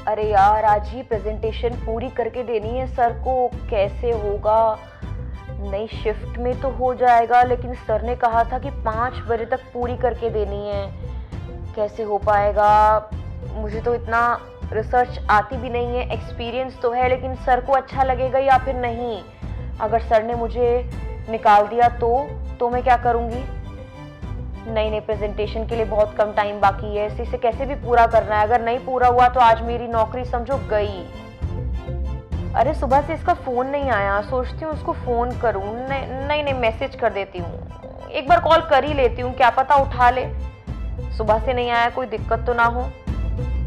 अरे यार, आज ही प्रेजेंटेशन पूरी करके देनी है सर को, कैसे होगा? नई शिफ्ट में तो हो जाएगा, लेकिन सर ने कहा था कि 5 बजे तक पूरी करके देनी है। कैसे हो पाएगा? मुझे तो इतना रिसर्च आती भी नहीं है, एक्सपीरियंस तो है, लेकिन सर को अच्छा लगेगा या फिर नहीं? अगर सर ने मुझे निकाल दिया तो मैं क्या करूँगी? नहीं, प्रेजेंटेशन के लिए बहुत कम टाइम बाकी है, इसे कैसे भी पूरा करना है। अगर नहीं पूरा हुआ तो आज मेरी नौकरी समझो गई। अरे सुबह से इसका फोन नहीं आया, सोचती हूँ उसको फोन करूँ। नहीं, मैसेज कर देती हूँ, एक बार कॉल कर ही लेती हूँ, क्या पता उठा ले। सुबह से नहीं आया, कोई दिक्कत तो ना हो।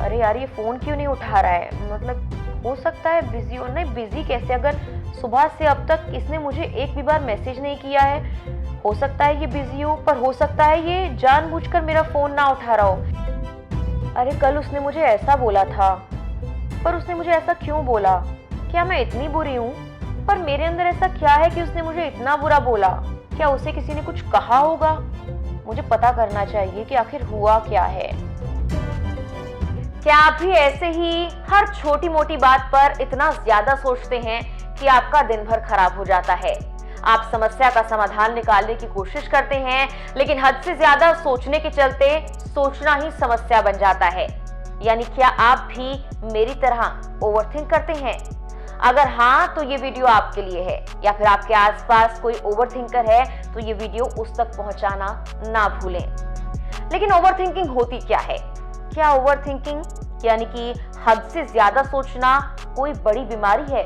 अरे यार, ये फोन क्यों नहीं उठा रहा है? मतलब हो सकता है बिजी हो। नहीं, बिजी कैसे, अगर सुबह से अब तक इसने मुझे एक भी बार मैसेज नहीं किया है। हो सकता है ये बिजी हो, पर हो सकता है ये जानबूझकर मेरा फोन ना उठा रहा हो। अरे कल उसने मुझे ऐसा बोला था, पर उसने मुझे ऐसा क्यों बोला? क्या मैं इतनी बुरी हूँ? पर मेरे अंदर ऐसा क्या है कि उसने मुझे इतना बुरा बोला? क्या उसे किसी ने कुछ कहा होगा? मुझे पता करना चाहिए कि आखिर हुआ क्या है। क्या आप भी ऐसे ही हर छोटी मोटी बात पर इतना ज्यादा सोचते हैं कि आपका दिन भर खराब हो जाता है? आप समस्या का समाधान निकालने की कोशिश करते हैं, लेकिन हद से ज्यादा सोचने के चलते सोचना ही समस्या बन जाता है। यानी क्या आप भी मेरी तरह ओवरथिंक करते हैं? अगर हाँ, तो ये वीडियो आपके लिए है, या फिर आपके आसपास कोई ओवरथिंकर है तो ये वीडियो उस तक पहुंचाना ना भूलें। लेकिन ओवरथिंकिंग होती क्या है? क्या ओवरथिंकिंग यानी कि हद से ज्यादा सोचना कोई बड़ी बीमारी है?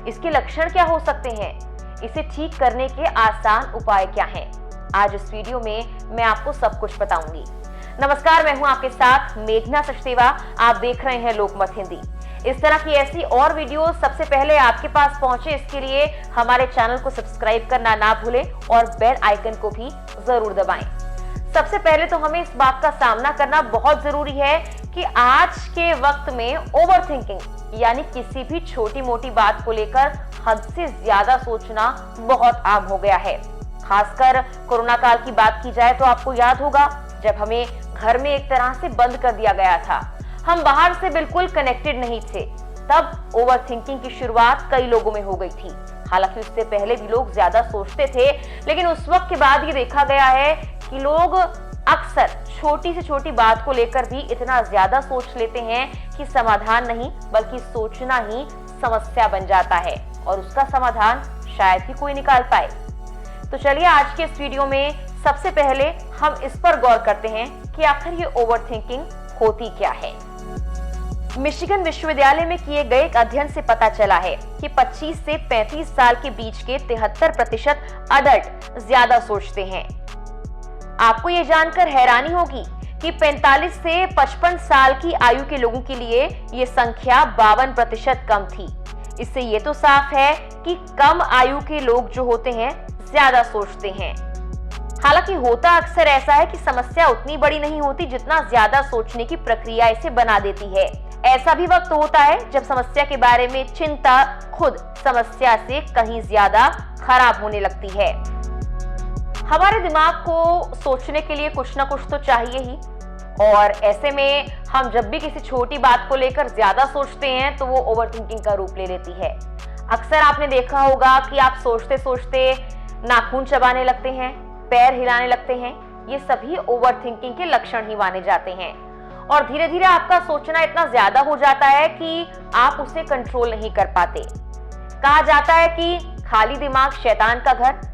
इसके लक्षण क्या हो सकते हैं? इसे ठीक करने के आसान उपाय क्या हैं? आज इस वीडियो में मैं आपको सब कुछ बताऊंगी। नमस्कार, मैं हूं आपके साथ मेघना सचदेवा। आप देख रहे हैं लोकमत हिंदी। इस तरह की ऐसी और वीडियो सबसे पहले आपके पास पहुंचे, इसके लिए हमारे चैनल को सब्सक्राइब करना ना भूलें और बेल आइकन को भी जरूर दबाएं। सबसे पहले तो हमें इस बात का सामना करना बहुत जरूरी है कि आज के वक्त में ओवरथिंकिंग यानी किसी भी छोटी मोटी बात को लेकर हद से ज्यादा सोचना बहुत आम हो गया है। खासकर कोरोना काल की बात की जाए तो आपको याद होगा जब हमें घर में एक तरह से बंद कर दिया गया था, हम बाहर से बिल्कुल कनेक्टेड नहीं थे, तब ओवरथिंकिंग की शुरुआत कई लोगों में हो गई थी। हालांकि उससे पहले भी लोग ज्यादा सोचते थे, लेकिन उस वक्त के बाद ये देखा गया है कि लोग अक्सर छोटी से छोटी बात को लेकर भी इतना ज्यादा सोच लेते हैं कि समाधान नहीं बल्कि सोचना ही समस्या बन जाता है और उसका समाधान शायद ही कोई निकाल पाए। तो चलिए आज के इस वीडियो में सबसे पहले हम इस पर गौर करते हैं कि आखिर ये ओवरथिंकिंग होती क्या है। मिशिगन विश्वविद्यालय में किए गए एक अध्ययन से पता चला है कि 25 से 35 साल के बीच के 73% अडल्ट ज्यादा सोचते हैं। आपको ये जानकर हैरानी होगी कि 45 से 55 साल की आयु के लोगों के लिए ये संख्या 52% कम थी। इससे ये तो साफ है कि कम आयु के लोग जो होते हैं ज्यादा सोचते हैं। हालांकि होता अक्सर ऐसा है कि समस्या उतनी बड़ी नहीं होती जितना ज्यादा सोचने की प्रक्रिया इसे बना देती है। ऐसा भी वक्त होता है जब समस्या के बारे में चिंता खुद समस्या से कहीं ज्यादा खराब होने लगती है। हमारे दिमाग को सोचने के लिए कुछ ना कुछ तो चाहिए ही, और ऐसे में हम जब भी किसी छोटी बात को लेकर ज्यादा सोचते हैं तो वो ओवरथिंकिंग का रूप ले लेती है। अक्सर आपने देखा होगा कि आप सोचते सोचते नाखून चबाने लगते हैं, पैर हिलाने लगते हैं। ये सभी ओवरथिंकिंग के लक्षण ही माने जाते हैं और धीरे धीरे आपका सोचना इतना ज्यादा हो जाता है कि आप उसे कंट्रोल नहीं कर पाते। कहा जाता है कि खाली दिमाग शैतान का घर।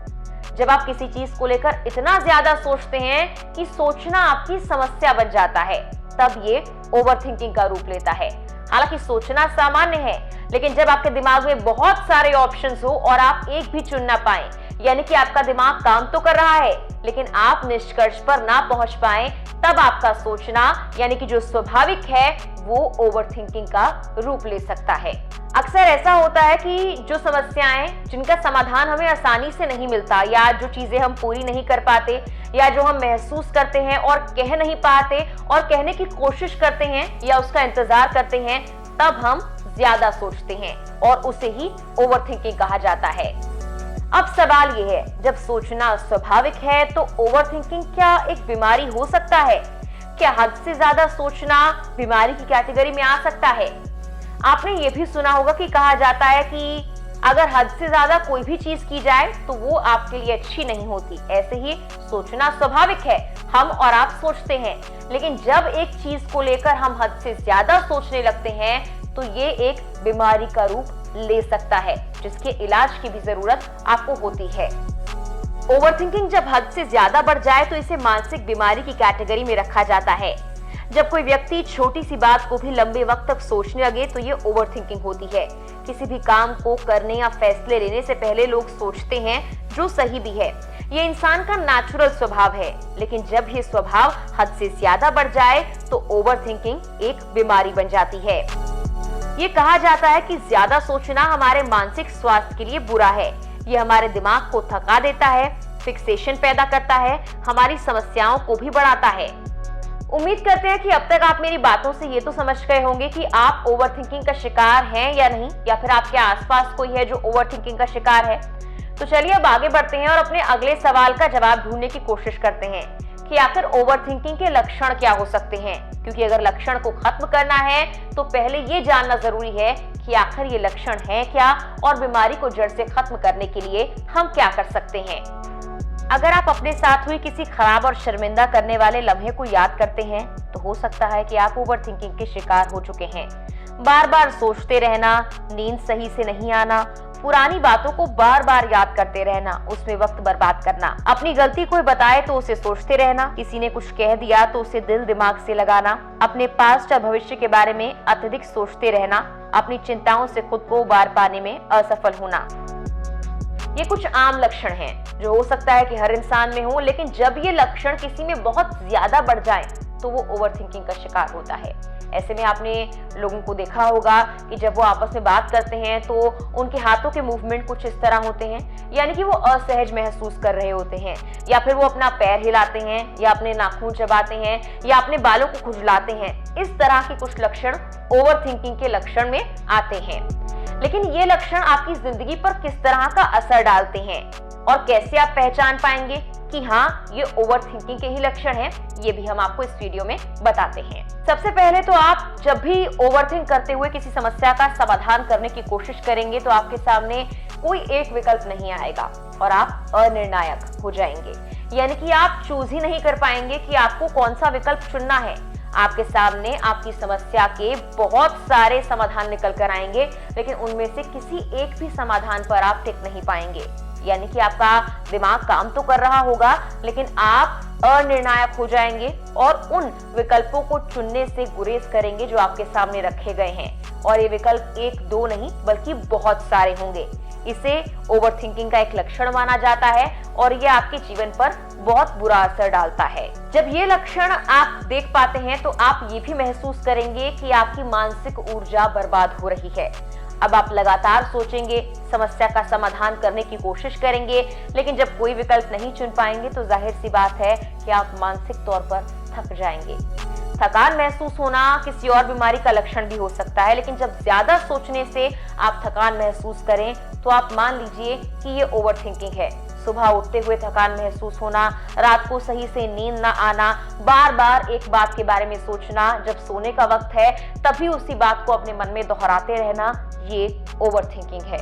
जब आप किसी चीज को लेकर इतना ज्यादा सोचते हैं कि सोचना आपकी समस्या बन जाता है, तब ये ओवरथिंकिंग का रूप लेता है। हालांकि सोचना सामान्य है, लेकिन जब आपके दिमाग में बहुत सारे ऑप्शंस हो और आप एक भी चुन ना पाए, यानी कि आपका दिमाग काम तो कर रहा है लेकिन आप निष्कर्ष पर ना पहुंच पाए, तब आपका सोचना यानी कि जो स्वाभाविक है वो ओवरथिंकिंग का रूप ले सकता है। अक्सर ऐसा होता है कि जो समस्याएं जिनका समाधान हमें आसानी से नहीं मिलता, या जो चीजें हम पूरी नहीं कर पाते, या जो हम महसूस करते हैं और कह नहीं पाते और कहने की कोशिश करते हैं या उसका इंतजार करते हैं, तब हम ज्यादा सोचते हैं और उसे ही ओवरथिंकिंग कहा जाता है। अब सवाल ये है, जब सोचना स्वाभाविक है तो ओवरथिंकिंग क्या एक बीमारी हो सकता है? क्या हद से ज्यादा सोचना बीमारी की कैटेगरी में आ सकता है? आपने ये भी सुना होगा कि कहा जाता है कि अगर हद से ज्यादा कोई भी चीज की जाए तो वो आपके लिए अच्छी नहीं होती। ऐसे ही सोचना स्वाभाविक है, हम और आप सोचते हैं, लेकिन जब एक चीज को लेकर हम हद से ज्यादा सोचने लगते हैं तो ये एक बीमारी का रूप ले सकता है, जिसके इलाज की भी जरूरत आपको होती है। ओवरथिंकिंग जब हद से ज्यादा बढ़ जाए तो इसे मानसिक बीमारी की कैटेगरी में रखा जाता है। जब कोई व्यक्ति छोटी सी बात को भी लंबे वक्त तक सोचने लगे तो ये ओवरथिंकिंग होती है। किसी भी काम को करने या फैसले लेने से पहले लोग सोचते हैं, जो सही भी है। ये इंसान का नेचुरल स्वभाव है, लेकिन जब ये स्वभाव हद से ज्यादा बढ़ जाए तो ओवरथिंकिंग एक बीमारी बन जाती है। ये कहा जाता है कि ज्यादा सोचना हमारे मानसिक स्वास्थ्य के लिए बुरा है। ये हमारे दिमाग को थका देता है, फिक्सेशन पैदा करता है, हमारी समस्याओं को भी बढ़ाता है। उम्मीद करते हैं कि अब तक आप मेरी बातों से ये तो समझ गए होंगे कि आप ओवरथिंकिंग का शिकार हैं या नहीं, या फिर आपके आसपास कोई है जो ओवरथिंकिंग का शिकार है। तो चलिए अब आगे बढ़ते हैं और अपने अगले सवाल का जवाब ढूंढने की कोशिश करते हैं कि आखिर ओवरथिंकिंग के लक्षण क्या हो सकते हैं। क्योंकि अगर लक्षण को खत्म करना है तो पहले ये जानना जरूरी है कि आखिर ये लक्षण है क्या और बीमारी को जड़ से खत्म करने के लिए हम क्या कर सकते हैं। अगर आप अपने साथ हुई किसी खराब और शर्मिंदा करने वाले लम्हे को याद करते हैं तो हो सकता है कि आप ओवरथिंकिंग के शिकार हो चुके हैं। बार बार सोचते रहना, नींद सही से नहीं आना, पुरानी बातों को बार बार याद करते रहना, उसमें वक्त बर्बाद करना, अपनी गलती कोई बताए तो उसे सोचते रहना, किसी ने कुछ कह दिया तो उसे दिल दिमाग से लगाना, अपने पास्ट या भविष्य के बारे में अत्यधिक सोचते रहना, अपनी चिंताओं से खुद को उबार पाने में असफल होना। ये कुछ आम लक्षण हैं जो हो सकता है कि हर इंसान में हो, लेकिन जब ये लक्षण किसी में बहुत ज्यादा बढ़ जाए तो वो ओवरथिंकिंग का शिकार होता है। ऐसे में आपने लोगों को देखा होगा कि जब वो आपस में बात करते हैं तो उनके हाथों के मूवमेंट कुछ इस तरह होते हैं, यानी कि वो असहज महसूस कर रहे होते हैं, या फिर वो अपना पैर हिलाते हैं, या अपने नाखून चबाते हैं, या अपने बालों को खुजलाते हैं। इस तरह के कुछ लक्षण ओवरथिंकिंग के लक्षण में आते हैं। लेकिन ये लक्षण आपकी जिंदगी पर किस तरह का असर डालते हैं और कैसे आप पहचान पाएंगे कि हाँ ये ओवरथिंकिंग के ही लक्षण हैं, ये भी हम आपको इस वीडियो में बताते हैं। सबसे पहले तो आप जब भी ओवरथिंक करते हुए किसी समस्या का समाधान करने की कोशिश करेंगे तो आपके सामने कोई एक विकल्प नहीं आएगा और आप अनिर्णायक हो जाएंगे, यानी कि आप चूज ही नहीं कर पाएंगे कि आपको कौन सा विकल्प चुनना है। आपके सामने आपकी समस्या के बहुत सारे समाधान निकल कर आएंगे, लेकिन उनमें से किसी एक भी समाधान पर आप टिक नहीं पाएंगे। यानी कि आपका दिमाग काम तो कर रहा होगा, लेकिन आप अनिर्णायक हो जाएंगे और उन विकल्पों को चुनने से गुरेज करेंगे जो आपके सामने रखे गए हैं। और ये विकल्प एक दो नहीं बल्कि बहुत सारे होंगे। इसे ओवरथिंकिंग का एक लक्षण माना जाता है और ये आपके जीवन पर बहुत बुरा असर डालता है। जब ये लक्षण आप देख पाते हैं तो आप ये भी महसूस करेंगे कि आपकी मानसिक ऊर्जा बर्बाद हो रही है। अब आप लगातार सोचेंगे, समस्या का समाधान करने की कोशिश करेंगे, लेकिन जब कोई विकल्प नहीं चुन पाएंगे तो जाहिर सी बात है कि आप मानसिक तौर पर थक जाएंगे। थकान महसूस होना किसी और बीमारी का लक्षण भी हो सकता है, लेकिन जब ज्यादा सोचने से आप थकान महसूस करें तो आप मान लीजिए कि ये ओवरथिंकिंग है। सुबह उठते हुए थकान महसूस होना, रात को सही से नींद न आना, बार बार एक बात के बारे में सोचना, जब सोने का वक्त है तभी उसी बात को अपने मन में दोहराते रहना, ये ओवरथिंकिंग है।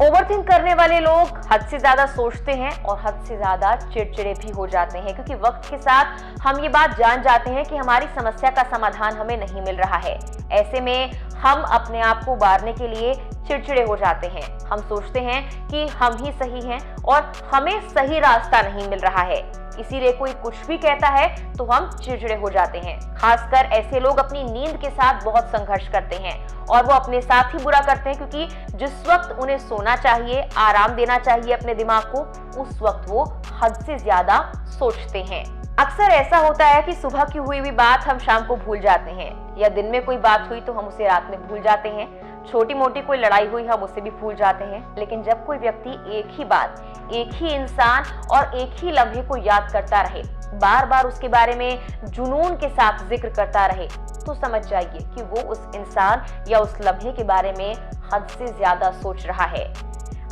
ओवरथिंक करने वाले लोग हद से ज्यादा सोचते हैं और हद से ज्यादा चिड़चिड़े भी हो जाते हैं, क्योंकि वक्त के साथ हम ये बात जान जाते हैं कि हमारी समस्या का समाधान हमें नहीं मिल रहा है। ऐसे में हम अपने आप को उबारने के लिए चिड़चिड़े हो जाते हैं। हम सोचते हैं कि हम ही सही हैं और हमें सही रास्ता नहीं मिल रहा है, इसीलिए कोई कुछ भी कहता है तो हम चिड़चिड़े हो जाते हैं। खासकर ऐसे लोग अपनी नींद के साथ बहुत संघर्ष करते हैं और वो अपने साथ ही बुरा करते हैं, क्योंकि जिस वक्त उन्हें सोना चाहिए, आराम देना चाहिए अपने दिमाग को, उस वक्त वो हद से ज्यादा सोचते हैं। अक्सर ऐसा होता है कि सुबह की हुई हुई बात हम शाम को भूल जाते हैं, या दिन में कोई बात हुई तो हम उसे रात में भूल जाते हैं। छोटी मोटी कोई लड़ाई हुई हम उसे भी भूल जाते हैं। लेकिन जब कोई व्यक्ति एक ही बात, एक ही इंसान और एक ही लम्हे को याद करता रहे, बार बार उसके बारे में जुनून के साथ जिक्र करता रहे, तो समझ जाइए कि वो उस इंसान या उस लम्हे के बारे में हद से ज्यादा सोच रहा है।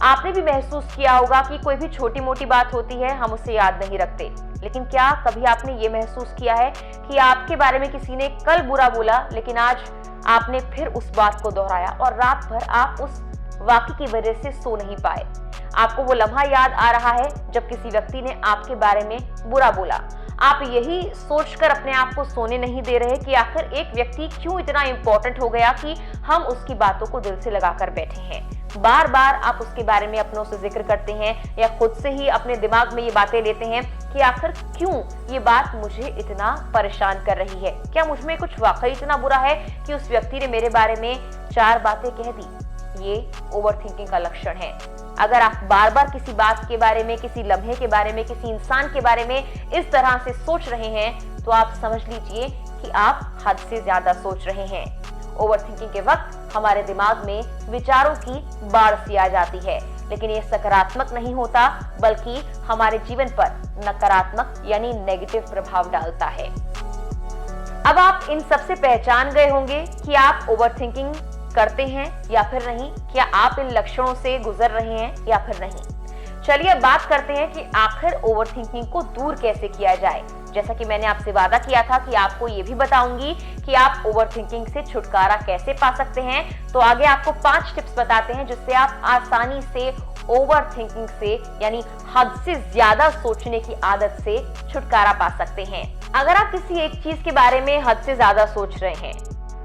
आपने भी महसूस किया होगा कि कोई भी छोटी मोटी बात होती है हम उसे याद नहीं रखते, लेकिन क्या कभी आपने ये महसूस किया है कि आपके बारे में किसी ने कल बुरा बोला लेकिन आज आपने फिर उस बात को दोहराया और रात भर आप उस वाक़े की वजह से सो नहीं पाए। आपको वो लम्हा याद आ रहा है जब किसी व्यक्ति ने आपके बारे में बुरा बोला। आप यही सोचकर अपने आप को सोने नहीं दे रहे कि आखिर एक व्यक्ति क्यों इतना इंपॉर्टेंट हो गया कि हम उसकी बातों को दिल से लगाकर बैठे हैं। बार बार आप उसके बारे में अपनों से जिक्र करते हैं या खुद से ही अपने दिमाग में ये बातें लेते हैं कि आखिर क्यों ये बात मुझे इतना परेशान कर रही है, क्या मुझ में कुछ वाकई इतना बुरा है कि उस व्यक्ति ने मेरे बारे में 4 बातें कह दी। ये ओवरथिंकिंग का लक्षण है। अगर आप बार बार किसी बात के बारे में, किसी लम्हे के बारे में, किसी इंसान के बारे में इस तरह से सोच रहे हैं तो आप समझ लीजिए कि आप हद से ज्यादा सोच रहे हैं। ओवरथिंकिंग के वक्त हमारे दिमाग में विचारों की बाढ़ सी आ जाती है, लेकिन ये सकारात्मक नहीं होता बल्कि हमारे जीवन पर नकारात्मक यानी नेगेटिव प्रभाव डालता है। अब आप इन सब से पहचान गए होंगे कि आप ओवरथिंकिंग करते हैं या फिर नहीं, क्या आप इन लक्षणों से गुजर रहे हैं या फिर नहीं। चलिए अब बात करते हैं कि आखिर ओवरथिंकिंग को दूर कैसे किया जाए। जैसा कि मैंने आपसे वादा किया था कि आपको ये भी बताऊंगी कि आप ओवरथिंकिंग से छुटकारा कैसे पा सकते हैं, तो आगे आपको 5 टिप्स बताते हैं जिससे आप आसानी से ओवरथिंकिंग से यानी हद से ज्यादा सोचने की आदत से छुटकारा पा सकते हैं। अगर आप किसी एक चीज के बारे में हद से ज्यादा सोच रहे हैं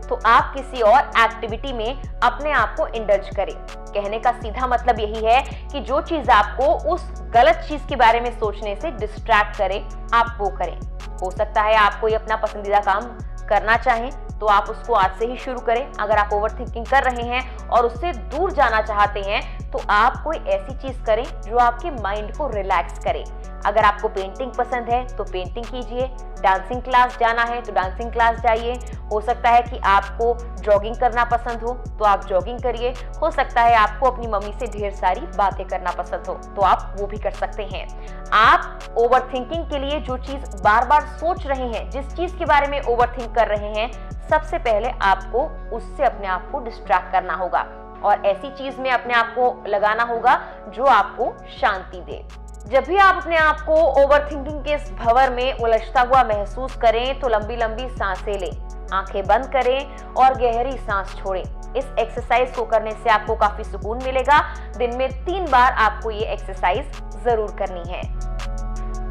तो आप किसी और एक्टिविटी में अपने आप को इंडल्ज करें। कहने का सीधा मतलब यही है कि जो चीज आपको उस गलत चीज के बारे में सोचने से डिस्ट्रैक्ट करे आप वो करें। हो सकता है आप कोई अपना पसंदीदा काम करना चाहें तो आप उसको आज से ही शुरू करें। अगर आप ओवरथिंकिंग कर रहे हैं और उससे दूर जाना चाहते हैं तो आप कोई ऐसी चीज करें जो आपके माइंड को रिलैक्स करे। अगर आपको पेंटिंग पसंद है तो पेंटिंग कीजिए, डांसिंग क्लास जाना है तो डांसिंग क्लास जाइए। हो सकता है कि आपको जॉगिंग करना पसंद हो तो आप जॉगिंग करिए। हो सकता है आपको अपनी मम्मी से ढेर सारी बातें करना पसंद हो तो आप वो भी कर सकते हैं। आप ओवरथिंकिंग के लिए जो चीज बार बार सोच रहे हैं, जिस चीज के बारे में ओवरथिंक कर रहे हैं, सबसे पहले आपको उससे अपने आप को डिस्ट्रैक्ट करना होगा और ऐसी चीज में अपने आप को लगाना होगा जो आपको शांति दे। जब भी आप अपने आप को ओवरथिंकिंग के इस भंवर में उलझता हुआ महसूस करें तो लंबी लंबी सांसें लें, आंखें बंद करें और गहरी सांस छोड़ें। इस एक्सरसाइज को करने से आपको काफी सुकून मिलेगा। दिन में 3 बार आपको ये एक्सरसाइज जरूर करनी है।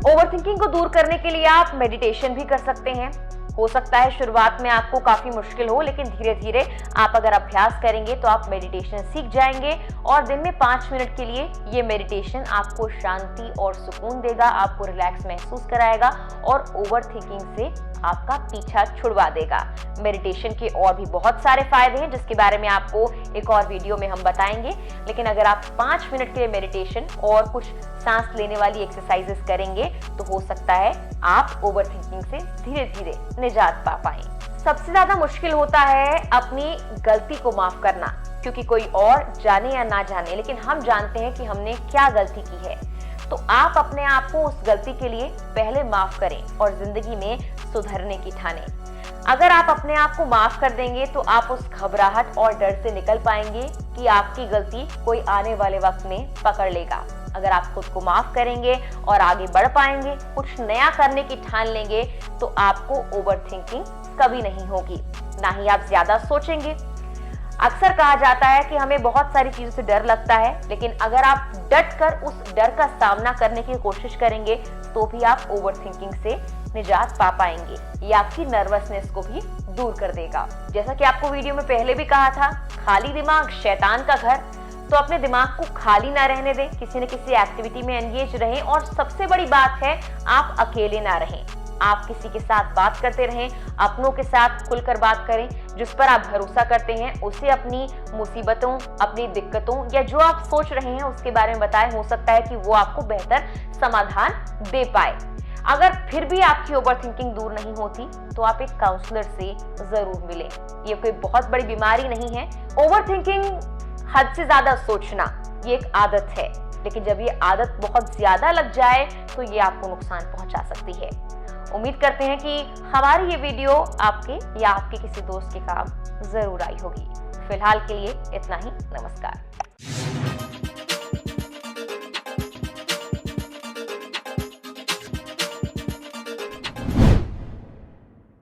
ओवरथिंकिंग को दूर करने के लिए आप मेडिटेशन भी कर सकते हैं। हो सकता है शुरुआत में आपको काफी मुश्किल हो, लेकिन धीरे धीरे आप अगर अभ्यास करेंगे तो आप मेडिटेशन सीख जाएंगे और दिन में 5 मिनट के लिए ये मेडिटेशन आपको शांति और सुकून देगा, आपको रिलैक्स महसूस कराएगा और ओवरथिंकिंग से आपका पीछा छुड़वा देगा। मेडिटेशन के और भी बहुत सारे फायदे हैं जिसके बारे में आपको एक और वीडियो में हम बताएंगे, लेकिन अगर आप 5 मिनट के लिए मेडिटेशन और कुछ सांस लेने वाली एक्सरसाइजेस करेंगे तो हो सकता है आप ओवरथिंकिंग से धीरे धीरे निजात पा पाएं। सबसे ज्यादा मुश्किल होता है अपनी गलती को माफ करना, क्योंकि कोई और जाने या ना जाने लेकिन हम जानते हैं कि हमने क्या गलती की है। तो आप अपने आप को उस गलती के लिए पहले माफ करें और जिंदगी में सुधरने की ठानें। अगर आप अपने आप को माफ कर देंगे तो आप उस घबराहट और डर से निकल पाएंगे कि आपकी गलती कोई आने वाले वक्त में पकड़ लेगा। अगर आप खुद को माफ करेंगे और आगे बढ़ पाएंगे, कुछ नया करने की ठान लेंगे तो आपको ओवरथिंकिंग कभी नहीं होगी, ना ही आप ज्यादा सोचेंगे। अक्सर कहा जाता है कि हमें बहुत सारी चीजों से डर लगता है, लेकिन अगर आप डट कर उस डर का सामना करने की कोशिश करेंगे तो भी आप ओवरथिंकिंग से निजात पा पाएंगे। ये आपकी नर्वसनेस को भी दूर कर देगा। जैसा कि आपको वीडियो में पहले भी कहा था, खाली दिमाग शैतान का घर, तो अपने दिमाग को खाली ना रहने दें, किसी न किसी एक्टिविटी में एंगेज रहें और सबसे बड़ी बात है आप अकेले ना रहें। आप किसी के साथ बात करते रहें, अपनों के साथ खुलकर बात करें, जिस पर आप भरोसा करते हैं उसे अपनी मुसीबतों, अपनी दिक्कतों या जो आप सोच रहे हैं उसके बारे में बताएं। हो सकता है कि वो आपको बेहतर समाधान दे पाए। अगर फिर भी आपकी ओवरथिंकिंग दूर नहीं होती तो आप एक काउंसलर से जरूर मिलें। ये कोई बहुत बड़ी बीमारी नहीं है। ओवरथिंकिंग, हद से ज्यादा सोचना, ये एक आदत है, लेकिन जब ये आदत बहुत ज्यादा लग जाए तो ये आपको नुकसान पहुंचा सकती है। उम्मीद करते हैं कि हमारी ये वीडियो आपके या आपके किसी दोस्त के काम जरूर आई होगी। फिलहाल के लिए इतना ही। नमस्कार।